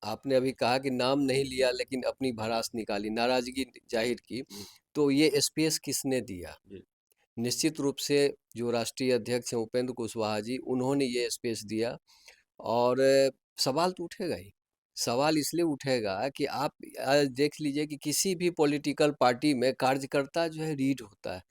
आपने अभी कहा कि नाम नहीं लिया लेकिन अपनी भड़ास निकाली, नाराज़गी जाहिर की, तो ये स्पेस किसने दिया? जी। निश्चित रूप से जो राष्ट्रीय अध्यक्ष हैं उपेंद्र कुशवाहा जी, उन्होंने ये स्पेस दिया और सवाल तो उठेगा ही। सवाल इसलिए उठेगा कि आप देख लीजिए कि किसी भी पॉलिटिकल पार्टी में कार्यकर्ता जो है रीढ़ होता है।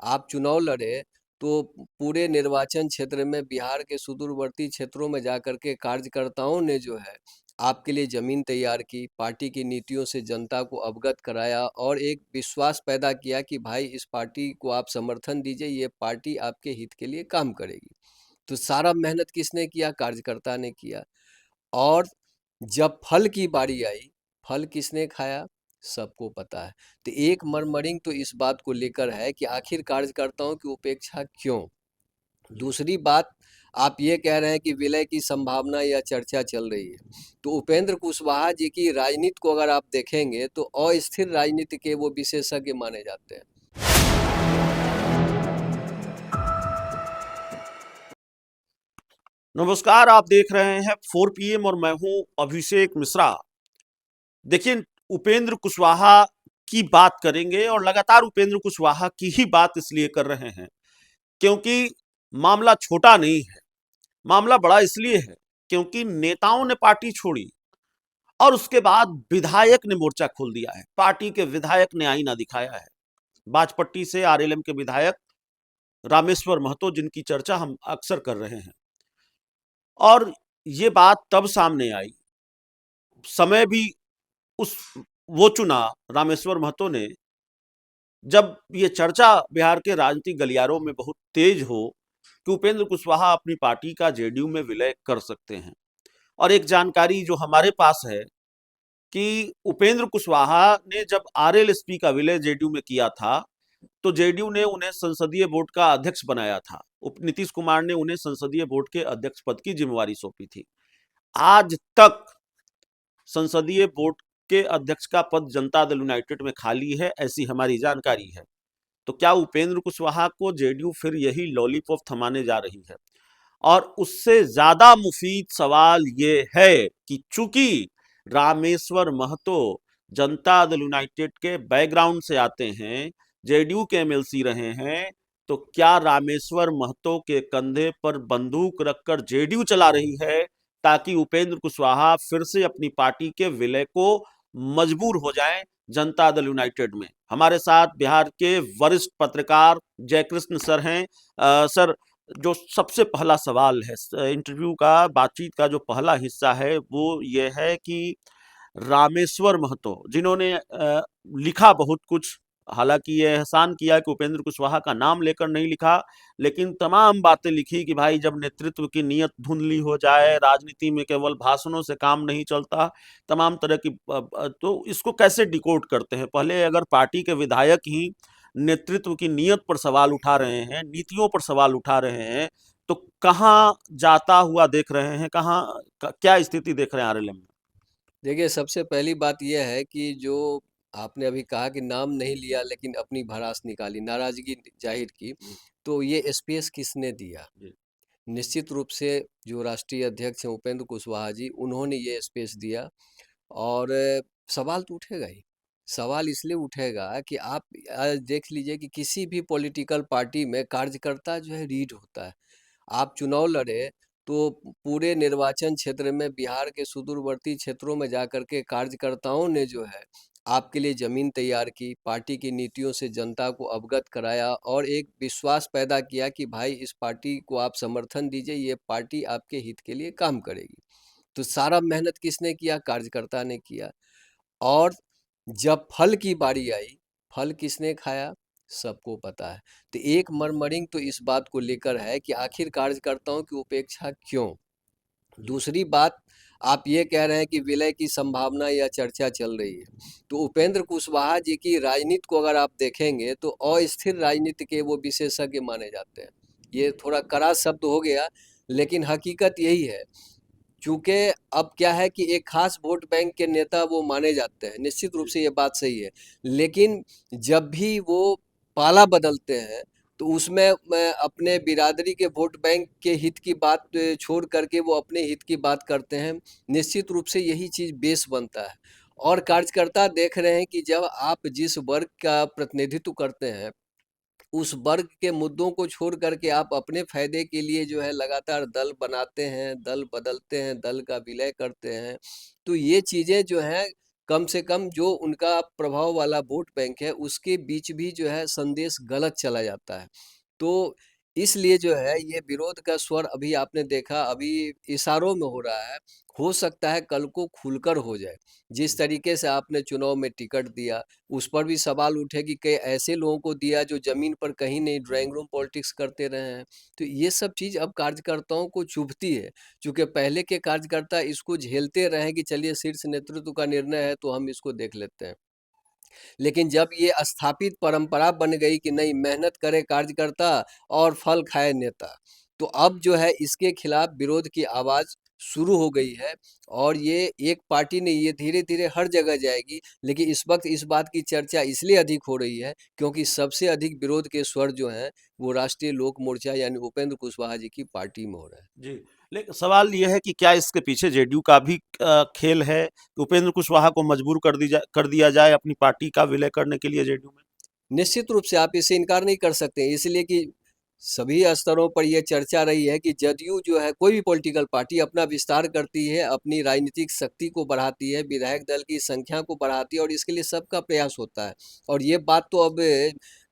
आप चुनाव लड़े तो पूरे निर्वाचन क्षेत्र में बिहार के सुदूरवर्ती क्षेत्रों में जाकर के कार्यकर्ताओं ने जो है आपके लिए ज़मीन तैयार की, पार्टी की नीतियों से जनता को अवगत कराया और एक विश्वास पैदा किया कि भाई इस पार्टी को आप समर्थन दीजिए, ये पार्टी आपके हित के लिए काम करेगी। तो सारा मेहनत किसने किया? कार्यकर्ता ने किया। और जब फल की बारी आई, फल किसने खाया? सबको पता है। तो एक मरमरिंग तो इस बात को लेकर है कि आखिर कार्यकर्ताओं की उपेक्षा क्यों? दूसरी बात, आप ये कह रहे हैं कि विलय की संभावना या चर्चा चल रही है। तो उपेंद्र कुशवाहा जी की राजनीति को अगर आप देखेंगे तो अस्थिर राजनीति के वो विशेषज्ञ माने जाते हैं। नमस्कार, आप देख रहे हैं 4 PM और मैं हूं अभिषेक मिश्रा। देखिए, उपेंद्र कुशवाहा की बात करेंगे और लगातार उपेंद्र कुशवाहा की ही बात इसलिए कर रहे हैं क्योंकि मामला छोटा नहीं है। मामला बड़ा इसलिए है क्योंकि नेताओं ने पार्टी छोड़ी और उसके बाद विधायक ने मोर्चा खोल दिया है। पार्टी के विधायक ने आईना दिखाया है। बाजपट्टी से आरएलएम के विधायक रामेश्वर महतो, जिनकी चर्चा हम अक्सर कर रहे हैं, और ये बात तब सामने आई, समय भी उस वो चुना रामेश्वर महतो ने, जब ये चर्चा बिहार के राजनीतिक गलियारों में बहुत तेज हो कि उपेंद्र कुशवाहा अपनी पार्टी का जेडीयू में विलय कर सकते हैं। और एक जानकारी जो हमारे पास है कि उपेंद्र कुशवाहा ने जब आरएलएसपी का विलय जेडीयू में किया था तो जेडीयू ने उन्हें संसदीय बोर्ड का अध्यक्ष बनाया था। उप नीतीश कुमार ने उन्हें संसदीय बोर्ड के अध्यक्ष पद की जिम्मेवारी सौंपी थी। आज तक संसदीय बोर्ड के अध्यक्ष का पद जनता दल यूनाइटेड में खाली है, ऐसी हमारी जानकारी है। तो क्या उपेंद्र कुशवाहा को जेडीयू फिर यही लॉलीपॉप थमाने जा रही है? और उससे ज्यादा मुफीद सवाल ये है कि चूंकि रामेश्वर महतो जनता दल यूनाइटेड के बैकग्राउंड से आते हैं, जेडीयू के एमएलसी रहे हैं, तो क्या रामेश्वर महतो के कंधे पर बंदूक रखकर जेडीयू चला रही है ताकि उपेंद्र कुशवाहा फिर से अपनी पार्टी के विलय को मजबूर हो जाएं जनता दल यूनाइटेड में? हमारे साथ बिहार के वरिष्ठ पत्रकार जयकृष्ण सर हैं। सर, जो सबसे पहला सवाल है इंटरव्यू का, बातचीत का जो पहला हिस्सा है वो ये है कि रामेश्वर महतो, जिन्होंने लिखा बहुत कुछ, हालांकि ये एहसान किया कि उपेंद्र कुशवाहा का नाम लेकर नहीं लिखा, लेकिन तमाम बातें लिखी कि भाई जब नेतृत्व की नीयत धुंधली हो जाए, राजनीति में केवल भाषणों से काम नहीं चलता, तमाम तरह की तो इसको कैसे डिकोड करते हैं? पहले अगर पार्टी के विधायक ही नेतृत्व की नीयत पर सवाल उठा रहे हैं, नीतियों पर सवाल उठा रहे हैं, तो कहाँ जाता हुआ देख रहे हैं, कहाँ क्या स्थिति देख रहे हैं आरएलएम में? देखिए, सबसे पहली बात यह है कि जो आपने अभी कहा कि नाम नहीं लिया लेकिन अपनी भड़ास निकाली, नाराज़गी जाहिर की, जी। तो ये स्पेस किसने दिया? जी। निश्चित रूप से जो राष्ट्रीय अध्यक्ष हैं उपेंद्र कुशवाहा जी, उन्होंने ये स्पेस दिया और सवाल तो उठेगा ही। सवाल इसलिए उठेगा कि आप देख लीजिए कि किसी भी पॉलिटिकल पार्टी में कार्यकर्ता जो है रीढ़ होता है। आप चुनाव लड़े तो पूरे निर्वाचन क्षेत्र में बिहार के सुदूरवर्ती क्षेत्रों में जाकर के कार्यकर्ताओं ने जो है आपके लिए ज़मीन तैयार की, पार्टी की नीतियों से जनता को अवगत कराया और एक विश्वास पैदा किया कि भाई इस पार्टी को आप समर्थन दीजिए, ये पार्टी आपके हित के लिए काम करेगी। तो सारा मेहनत किसने किया? कार्यकर्ता ने किया। और जब फल की बारी आई, फल किसने खाया? सबको पता है। तो एक मरमरिंग तो इस बात को लेकर है कि आखिर कार्यकर्ताओं की उपेक्षा क्यों? दूसरी बात, आप ये कह रहे हैं कि विलय की संभावना या चर्चा चल रही है। तो उपेंद्र कुशवाहा जी की राजनीति को अगर आप देखेंगे तो अस्थिर राजनीति के वो विशेषज्ञ माने जाते हैं। ये थोड़ा कड़ा शब्द हो गया, लेकिन हकीकत यही है। चूँकि अब क्या है कि एक खास वोट बैंक के नेता वो माने जाते हैं, निश्चित रूप से ये बात सही है। लेकिन जब भी वो पाला बदलते हैं, तो उसमें मैं अपने बिरादरी के वोट बैंक के हित की बात छोड़ करके वो अपने हित की बात करते हैं। निश्चित रूप से यही चीज़ बेस बनता है। और कार्यकर्ता देख रहे हैं कि जब आप जिस वर्ग का प्रतिनिधित्व करते हैं, उस वर्ग के मुद्दों को छोड़ करके आप अपने फायदे के लिए जो है लगातार दल बनाते हैं, दल बदलते हैं, दल का विलय करते हैं, तो ये चीज़ें जो हैं कम से कम जो उनका प्रभाव वाला वोट बैंक है उसके बीच भी जो है संदेश गलत चला जाता है। तो इसलिए जो है ये विरोध का स्वर अभी आपने देखा अभी इशारों में हो रहा है, हो सकता है कल को खुलकर हो जाए। जिस तरीके से आपने चुनाव में टिकट दिया, उस पर भी सवाल उठे कि कई ऐसे लोगों को दिया जो ज़मीन पर कहीं नहीं ड्राइंग रूम पॉलिटिक्स करते रहे हैं। तो ये सब चीज़ अब कार्यकर्ताओं को चुभती है, चूँकि पहले के कार्यकर्ता इसको झेलते रहे कि चलिए शीर्ष नेतृत्व का निर्णय है तो हम इसको देख लेते हैं। लेकिन जब ये स्थापित परंपरा बन गई कि नहीं मेहनत करे कार्यकर्ता और फल खाए नेता, तो अब जो है इसके खिलाफ विरोध की आवाज़ शुरू हो गई है। और ये एक पार्टी नहीं, ये धीरे-धीरे हर जगह जाएगी। लेकिन इस वक्त इस बात की चर्चा इसलिए अधिक हो रही है क्योंकि सबसे अधिक विरोध के स्वर जो हैं वो राष्ट्रीय लोक मोर्चा यानी उपेंद्र कुशवाहा जी की पार्टी में हो रहा है। जी, लेकिन सवाल ये है कि क्या इसके पीछे जेडीयू का भी खेल है कि उपेंद्र कुशवाहा को मजबूर कर दिया जाए अपनी पार्टी का विलय करने के लिए जेडीयू में? निश्चित रूप से आप इसे इनकार नहीं कर सकते, इसलिए कि सभी स्तरों पर यह चर्चा रही है कि जदयू जो है कोई भी पॉलिटिकल पार्टी अपना विस्तार करती है, अपनी राजनीतिक शक्ति को बढ़ाती है, विधायक दल की संख्या को बढ़ाती है और इसके लिए सबका प्रयास होता है। और ये बात तो अब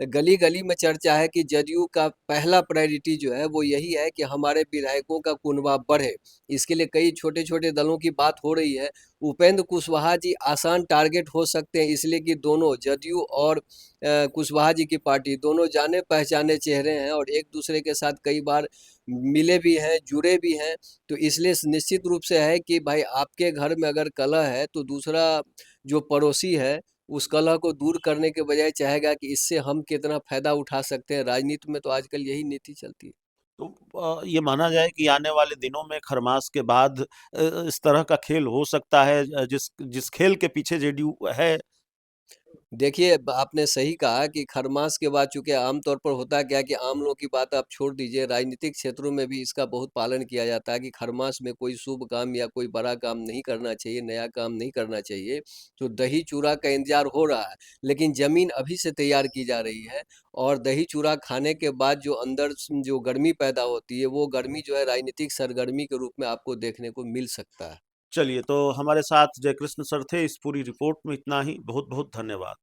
गली-गली में चर्चा है कि जदयू का पहला प्रायोरिटी जो है वो यही है कि हमारे विधायकों का कुनबा बढ़े। इसके लिए कई छोटे-छोटे दलों की बात हो रही है। उपेंद्र कुशवाहा जी आसान टारगेट हो सकते हैं इसलिए कि दोनों जदयू और कुशवाहा जी की पार्टी दोनों जाने-पहचाने चेहरे हैं और एक दूसरे के साथ कई बार मिले भी हैं, जुड़े भी हैं। तो इसलिए निश्चित रूप से है कि भाई आपके घर में अगर कलह है तो दूसरा जो पड़ोसी है उस कलह को दूर करने के बजाय चाहेगा कि इससे हम कितना फ़ायदा उठा सकते हैं। राजनीति में तो आजकल यही नीति चलती है। तो ये माना जाए कि आने वाले दिनों में खरमास के बाद इस तरह का खेल हो सकता है, जिस जिस खेल के पीछे जेडीयू है। देखिए, आपने सही कहा कि खरमास के बाद चूँकि आम तौर पर होता क्या है कि आम लोगों की बात आप छोड़ दीजिए, राजनीतिक क्षेत्रों में भी इसका बहुत पालन किया जाता है कि खरमास में कोई शुभ काम या कोई बड़ा काम नहीं करना चाहिए, नया काम नहीं करना चाहिए। तो दही-चूड़ा का इंतज़ार हो रहा है, लेकिन ज़मीन अभी से तैयार की जा रही है और दही-चूड़ा खाने के बाद जो अंदर जो गर्मी पैदा होती है, वो गर्मी जो है राजनीतिक सरगर्मी के रूप में आपको देखने को मिल सकता है। चलिए, तो हमारे साथ जयकृष्ण सर थे। इस पूरी रिपोर्ट में इतना ही। बहुत-बहुत धन्यवाद।